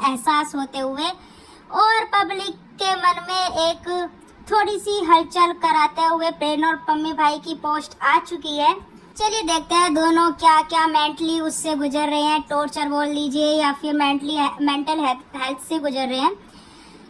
एहसास होते हुए और पब्लिक के मन में एक थोड़ी सी हलचल कराते हुए प्रेरणा और पम्मी भाई की पोस्ट आ चुकी है। चलिए देखते हैं दोनों क्या क्या मेंटली उससे गुजर रहे हैं, टॉर्चर बोल लीजिए या फिर मेंटल हेल्थ से गुजर रहे हैं,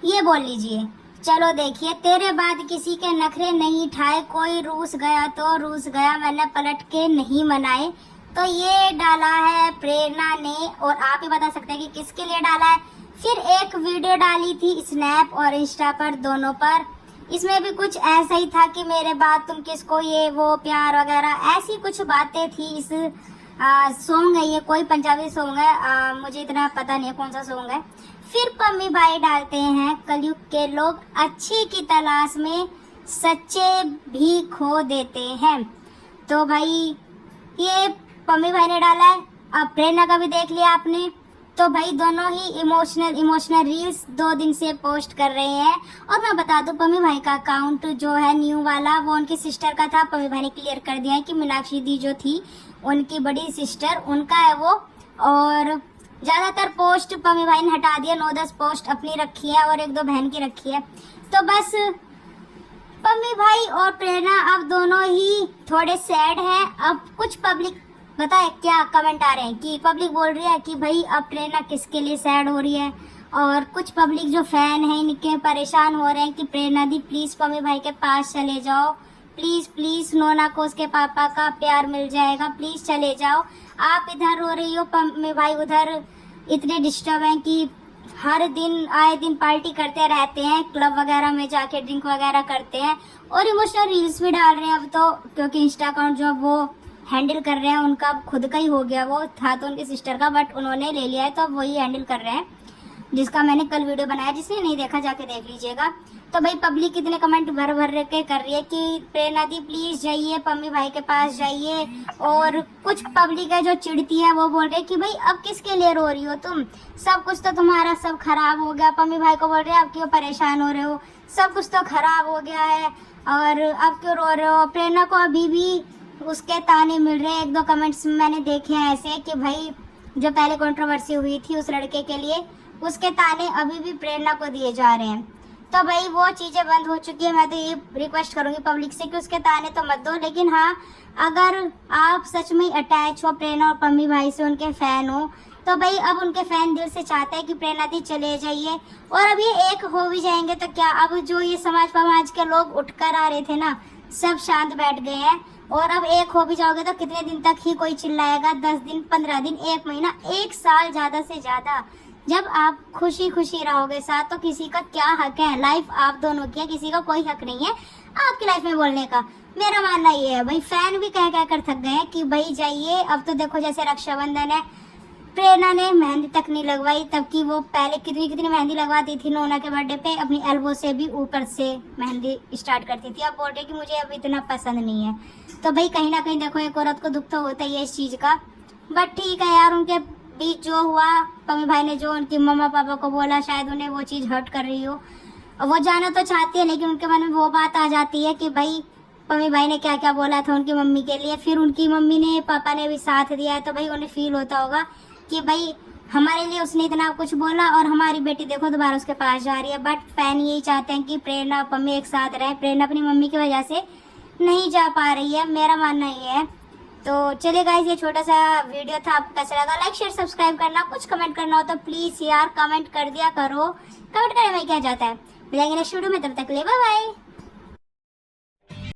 ये बोल लीजिए। चलो देखिए। तेरे बाद किसी के नखरे नहीं ठाए, कोई रूस गया तो रूस गया, मैंने पलट के नहीं मनाए। तो ये डाला है प्रेरणा ने और आप ही बता सकते हैं कि किसके लिए डाला है। फिर एक वीडियो डाली थी स्नैप और इंस्टा पर, दोनों पर। इसमें भी कुछ ऐसा ही था कि मेरे बाद तुम किसको, ये वो प्यार वगैरह ऐसी कुछ बातें थी। इस सॉन्ग है ये, कोई पंजाबी सॉन्ग है, मुझे इतना पता नहीं है कौन सा सॉन्ग है। फिर पम्मी भाई डालते हैं कलयुग के लोग अच्छे की तलाश में सच्चे भी खो देते हैं। तो भाई ये पम्मी भाई ने डाला है। अब प्रेरणा का भी देख लिया आपने। तो भाई दोनों ही इमोशनल रील्स 2 दिन से पोस्ट कर रहे हैं। और मैं बता दूं पम्मी भाई का अकाउंट जो है न्यू वाला, वो उनकी सिस्टर का था। पम्मी भाई ने क्लियर कर दिया है कि मीनाक्षी दी जो थी उनकी बड़ी सिस्टर, उनका है वो। और ज्यादातर पोस्ट पम्मी भाई ने हटा दिया, 9-10 पोस्ट अपनी रखी है और 1-2 बहन की रखी है। तो बस पम्मी भाई और प्रेरणा अब दोनों ही थोड़े सैड हैं। अब कुछ पब्लिक बताए क्या कमेंट आ रहे हैं कि पब्लिक बोल रही है कि भाई अब प्रेरणा किसके लिए सैड हो रही है, और कुछ पब्लिक जो फैन है इनके परेशान हो रहे हैं कि प्रेरणा दी प्लीज पम्मी भाई के पास चले जाओ, प्लीज प्लीज नोना को उसके पापा का प्यार मिल जाएगा, प्लीज चले जाओ। आप इधर रो रही हो, पम्मी भाई उधर इतने डिस्टर्ब हैं कि हर दिन आए दिन पार्टी करते रहते हैं, क्लब वगैरह में जाके ड्रिंक वगैरह करते हैं और इमोशनल रील्स भी डाल रहे हैं अब तो, क्योंकि इंस्टा अकाउंट जो वो हैंडल कर रहे हैं उनका खुद का ही हो गया, वो था तो उनकी सिस्टर का बट उन्होंने ले लिया है तो वही हैंडल कर रहे हैं, जिसका मैंने कल वीडियो बनाया, जिसने नहीं देखा जाके देख लीजिएगा। तो भाई पब्लिक कितने कमेंट भर भर के कर रही है कि प्रेरणा दी प्लीज जाइए, पम्मी भाई के पास जाइए। और कुछ पब्लिक है जो चिढ़ती है, वो बोल रहे कि भाई अब किसके लिए रो रही हो तुम, सब कुछ तो तुम्हारा सब खराब हो गया। पम्मी भाई को बोल रहे अब क्यों परेशान हो रहे हो, सब कुछ तो खराब हो गया है और अब क्यों रो रहे हो। प्रेरणा को अभी भी उसके ताने मिल रहे हैं। 1-2 कमेंट्स मैंने देखे हैं ऐसे कि भाई जो पहले कंट्रोवर्सी हुई थी उस लड़के के लिए, उसके ताने अभी भी प्रेरणा को दिए जा रहे हैं। तो भाई वो चीज़ें बंद हो चुकी है। मैं तो ये रिक्वेस्ट करूंगी पब्लिक से कि उसके ताने तो मत दो, लेकिन हाँ अगर आप सच में अटैच हो प्रेरणा और पम्मी भाई से, उनके फैन हो, तो भाई अब उनके फैन दिल से चाहते हैं कि प्रेरणा दी चले जाइए। और अब ये एक हो भी जाएंगे तो क्या, अब जो ये समाज के लोग उठकर आ रहे थे ना, सब शांत बैठ गए हैं। और अब एक हो भी जाओगे तो कितने दिन तक ही कोई चिल्लाएगा, 10 दिन, 15 दिन, 1 महीना, 1 साल ज्यादा से ज्यादा। जब आप खुशी खुशी रहोगे साथ तो किसी का क्या हक है, लाइफ आप दोनों की है, किसी का कोई हक नहीं है आपकी लाइफ में बोलने का। मेरा मानना ये है भाई, फैन भी कह कर थक गए हैं कि भाई जाइए। अब तो देखो जैसे रक्षाबंधन है, प्रेरणा ने मेहंदी तक नहीं लगवाई, तब की वो पहले कितनी मेहंदी लगवाती थी नोना के बर्थडे पे, अपनी एल्बो से भी ऊपर से मेहंदी स्टार्ट करती थी। अब बोल रही कि मुझे अब इतना पसंद नहीं है। तो भाई कहीं ना कहीं देखो एक औरत को दुख तो होता ही है इस चीज का, बट ठीक है यार, उनके बीच जो हुआ, पम्मी भाई ने जो उनकी मम्मा पापा को बोला, शायद उन्हें वो चीज हर्ट कर रही हो। वो जाना तो चाहती है लेकिन उनके मन में वो बात आ जाती है कि भाई पम्मी भाई ने क्या क्या बोला था उनकी मम्मी के लिए, फिर उनकी मम्मी ने पापा ने भी साथ दिया है, तो भाई उन्हें फील होता होगा कि भाई हमारे लिए उसने इतना कुछ बोला और हमारी बेटी देखो दोबारा उसके पास जा रही है। बट फैन यही चाहते हैं कि प्रेरणा और पम्मी एक साथ रहे। प्रेरणा अपनी मम्मी की वजह से नहीं जा पा रही है, मेरा मानना ये है। तो चलिए गाइस, ये छोटा सा वीडियो था, आपको कैसा लगा लाइक शेयर सब्सक्राइब करना, कुछ कमेंट करना हो तो प्लीज यार कमेंट कर दिया करो, कमेंट करने में क्या जाता है। मिलेंगे नेक्स्ट वीडियो में, तब तक के लिए बाय बाय।